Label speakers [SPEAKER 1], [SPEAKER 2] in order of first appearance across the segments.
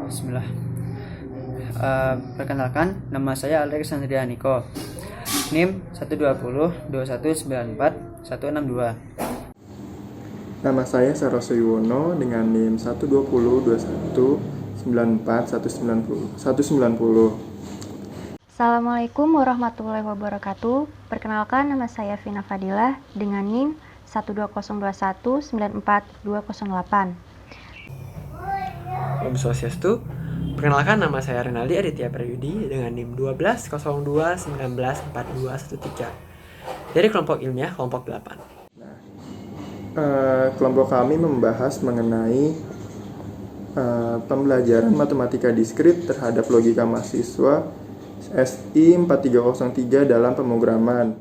[SPEAKER 1] Bismillah. Perkenalkan, nama saya Alexandria Niko. NIM 120 2194 162.
[SPEAKER 2] Nama saya Saroso Yuwono dengan NIM 120 21 94 190.
[SPEAKER 3] Assalamualaikum warahmatullahi wabarakatuh. Perkenalkan, nama saya Vina Fadilah dengan NIM 12021 94208.
[SPEAKER 4] Om Swastiastu. Perkenalkan, nama saya Renaldi Aditya Prayudi dengan NIM 1202 194213 dari kelompok ilmiah kelompok 8.
[SPEAKER 2] Kelompok kami membahas mengenai pembelajaran matematika diskrit terhadap logika mahasiswa SI 4303 dalam pemrograman.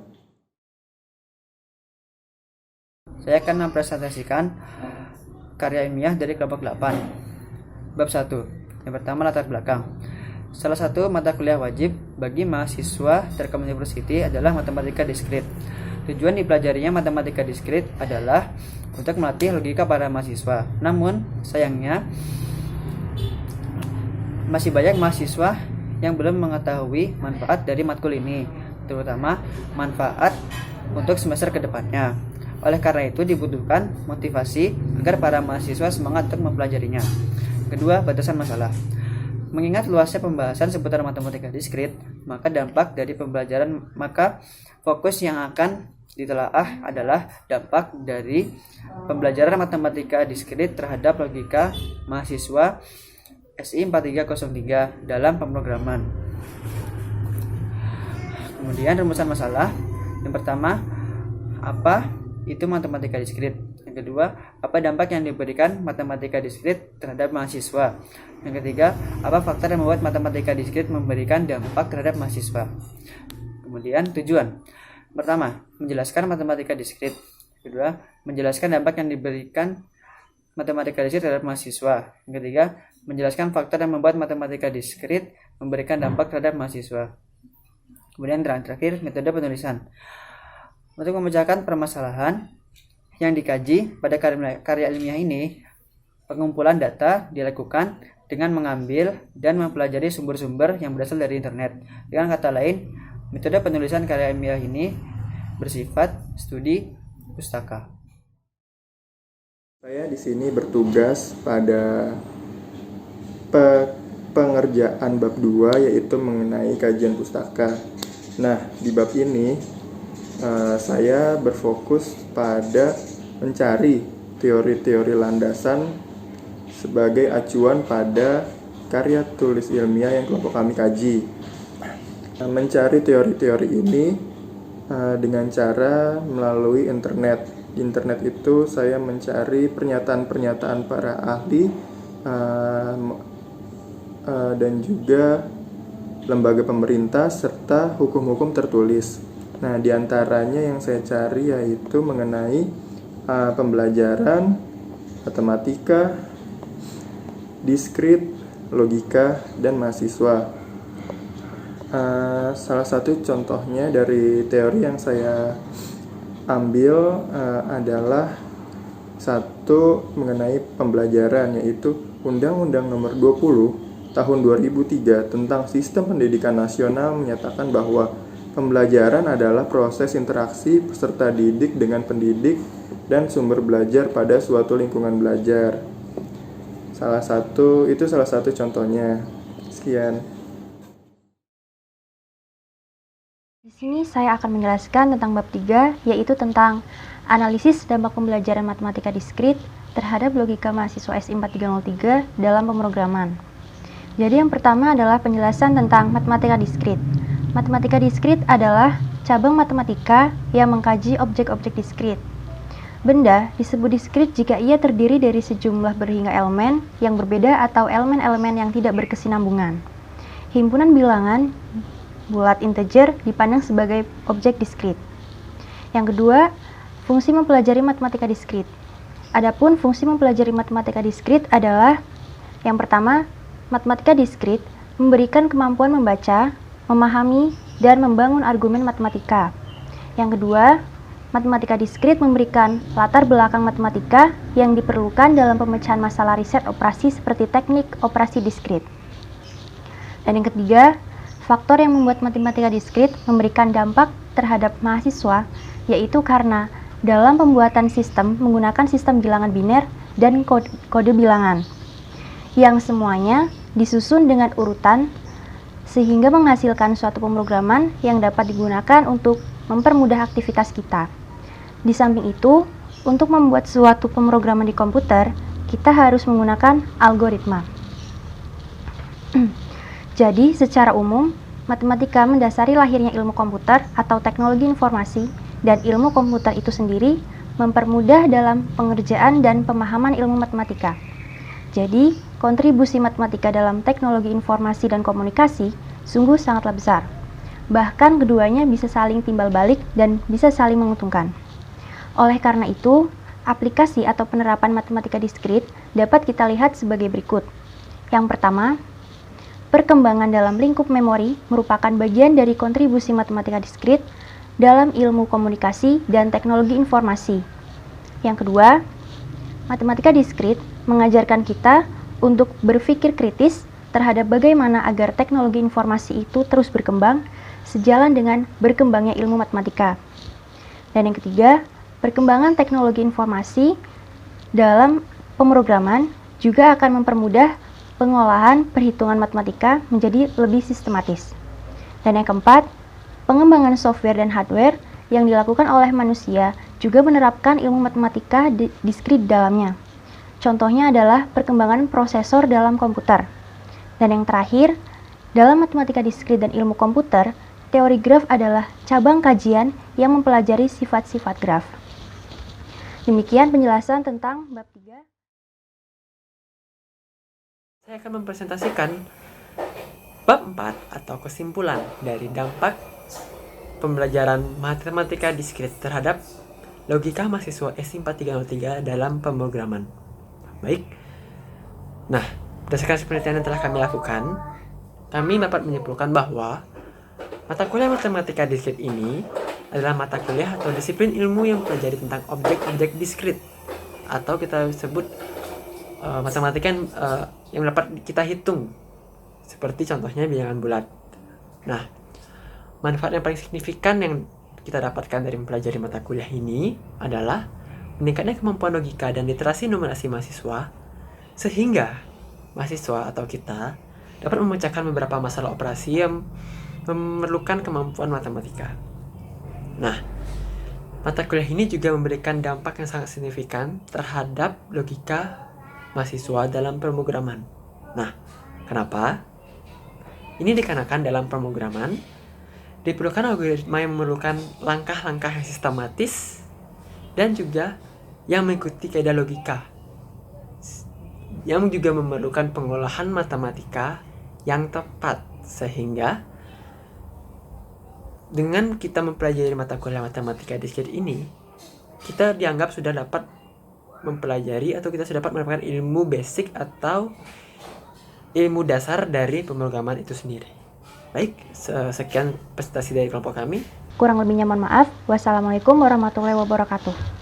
[SPEAKER 1] Saya akan mempresentasikan karya ilmiah dari kelompok 8. Bab 1. Yang pertama, latar belakang. Salah satu mata kuliah wajib bagi mahasiswa Telkom University adalah matematika diskrit. Tujuan dipelajarinya matematika diskrit adalah untuk melatih logika para mahasiswa. Namun, sayangnya masih banyak mahasiswa yang belum mengetahui manfaat dari matkul ini, terutama manfaat untuk semester kedepannya. Oleh karena itu dibutuhkan motivasi agar para mahasiswa semangat untuk mempelajarinya. Kedua, batasan masalah. Mengingat luasnya pembahasan seputar matematika diskrit, maka fokus yang akan ditelaah adalah dampak dari pembelajaran matematika diskrit terhadap logika mahasiswa SI 4303 dalam pemrograman. Kemudian rumusan masalah. Yang pertama, apa itu matematika diskrit? Yang kedua, apa dampak yang diberikan matematika diskrit terhadap mahasiswa? Yang ketiga, apa faktor yang membuat matematika diskrit memberikan dampak terhadap mahasiswa? Kemudian tujuan. Pertama, menjelaskan matematika diskrit. Kedua, menjelaskan dampak yang diberikan matematika diskrit terhadap mahasiswa. Yang ketiga, menjelaskan faktor yang membuat matematika diskrit memberikan dampak terhadap mahasiswa. Kemudian terakhir, metode penulisan. Untuk memecahkan permasalahan yang dikaji pada karya ilmiah ini, pengumpulan data dilakukan dengan mengambil dan mempelajari sumber-sumber yang berasal dari internet. Dengan kata lain, metode penulisan karya ilmiah ini bersifat studi pustaka.
[SPEAKER 2] Saya di sini bertugas pada pengerjaan bab 2, yaitu mengenai kajian pustaka. Nah, di bab ini saya berfokus pada mencari teori-teori landasan sebagai acuan pada karya tulis ilmiah yang kelompok kami kaji. Mencari teori-teori ini dengan cara melalui internet. Di internet itu saya mencari pernyataan-pernyataan para ahli dan juga lembaga pemerintah serta hukum-hukum tertulis. Nah, diantaranya yang saya cari yaitu mengenai pembelajaran matematika, diskrit, logika, dan mahasiswa. Salah satu contohnya dari teori yang saya ambil adalah satu mengenai pembelajaran, yaitu Undang-Undang Nomor 20 Tahun 2003 tentang Sistem Pendidikan Nasional menyatakan bahwa pembelajaran adalah proses interaksi peserta didik dengan pendidik dan sumber belajar pada suatu lingkungan belajar. Salah satu contohnya. Sekian.
[SPEAKER 3] Di sini saya akan menjelaskan tentang bab 3, yaitu tentang analisis dampak pembelajaran matematika diskrit terhadap logika mahasiswa SI 4303 dalam pemrograman. Jadi yang pertama adalah penjelasan tentang matematika diskrit. Matematika diskrit adalah cabang matematika yang mengkaji objek-objek diskrit. Benda disebut diskrit jika ia terdiri dari sejumlah berhingga elemen yang berbeda atau elemen-elemen yang tidak berkesinambungan. Himpunan bilangan bulat integer dipandang sebagai objek diskrit. Yang kedua, fungsi mempelajari matematika diskrit. Adapun fungsi mempelajari matematika diskrit adalah yang pertama, matematika diskrit memberikan kemampuan membaca, memahami, dan membangun argumen matematika. Yang kedua, matematika diskrit memberikan latar belakang matematika yang diperlukan dalam pemecahan masalah riset operasi seperti teknik operasi diskrit. Dan yang ketiga, faktor yang membuat matematika diskrit memberikan dampak terhadap mahasiswa, yaitu karena dalam pembuatan sistem menggunakan sistem bilangan biner dan kode bilangan, yang semuanya disusun dengan urutan sehingga menghasilkan suatu pemrograman yang dapat digunakan untuk mempermudah aktivitas kita. Di samping itu, untuk membuat suatu pemrograman di komputer, kita harus menggunakan algoritma. Jadi, secara umum, matematika mendasari lahirnya ilmu komputer atau teknologi informasi, dan ilmu komputer itu sendiri mempermudah dalam pengerjaan dan pemahaman ilmu matematika. Jadi, kontribusi matematika dalam teknologi informasi dan komunikasi sungguh sangatlah besar. Bahkan keduanya bisa saling timbal balik dan bisa saling menguntungkan. Oleh karena itu, aplikasi atau penerapan matematika diskrit dapat kita lihat sebagai berikut. Yang pertama, perkembangan dalam lingkup memori merupakan bagian dari kontribusi matematika diskrit dalam ilmu komunikasi dan teknologi informasi. Yang kedua, matematika diskrit mengajarkan kita untuk berpikir kritis terhadap bagaimana agar teknologi informasi itu terus berkembang sejalan dengan berkembangnya ilmu matematika. Dan yang ketiga, perkembangan teknologi informasi dalam pemrograman juga akan mempermudah pengolahan perhitungan matematika menjadi lebih sistematis. Dan yang keempat, pengembangan software dan hardware yang dilakukan oleh manusia juga menerapkan ilmu matematika diskrit dalamnya. Contohnya adalah perkembangan prosesor dalam komputer. Dan yang terakhir, dalam matematika diskrit dan ilmu komputer, teori graf adalah cabang kajian yang mempelajari sifat-sifat graf. Demikian penjelasan tentang bab 3.
[SPEAKER 4] Saya akan mempresentasikan bab 4 atau kesimpulan dari dampak pembelajaran matematika diskrit terhadap logika mahasiswa S4303 dalam pemrograman. Baik. Nah, berdasarkan penelitian yang telah kami lakukan, kami dapat menyimpulkan bahwa mata kuliah matematika diskrit ini adalah mata kuliah atau disiplin ilmu yang mempelajari tentang objek-objek diskrit, atau kita sebut matematika yang dapat kita hitung, seperti contohnya bilangan bulat. Nah, manfaat yang paling signifikan yang kita dapatkan dari mempelajari mata kuliah ini adalah meningkatnya kemampuan logika dan literasi numerasi mahasiswa, sehingga mahasiswa atau kita dapat memecahkan beberapa masalah operasi yang memerlukan kemampuan matematika. Nah, mata kuliah ini juga memberikan dampak yang sangat signifikan terhadap logika mahasiswa dalam pemrograman. Nah, kenapa? Ini dikarenakan dalam pemrograman diperlukan algoritma yang memerlukan langkah-langkah yang sistematis dan juga yang mengikuti kaidah logika, yang juga memerlukan pengolahan matematika yang tepat, sehingga dengan kita mempelajari mata kuliah matematika diskrit ini, kita dianggap sudah dapat mempelajari atau kita sudah dapat mendapatkan ilmu basic atau ilmu dasar dari pemrograman itu sendiri. Baik, sekian presentasi dari kelompok kami.
[SPEAKER 3] Kurang lebihnya mohon maaf. Wassalamualaikum warahmatullahi wabarakatuh.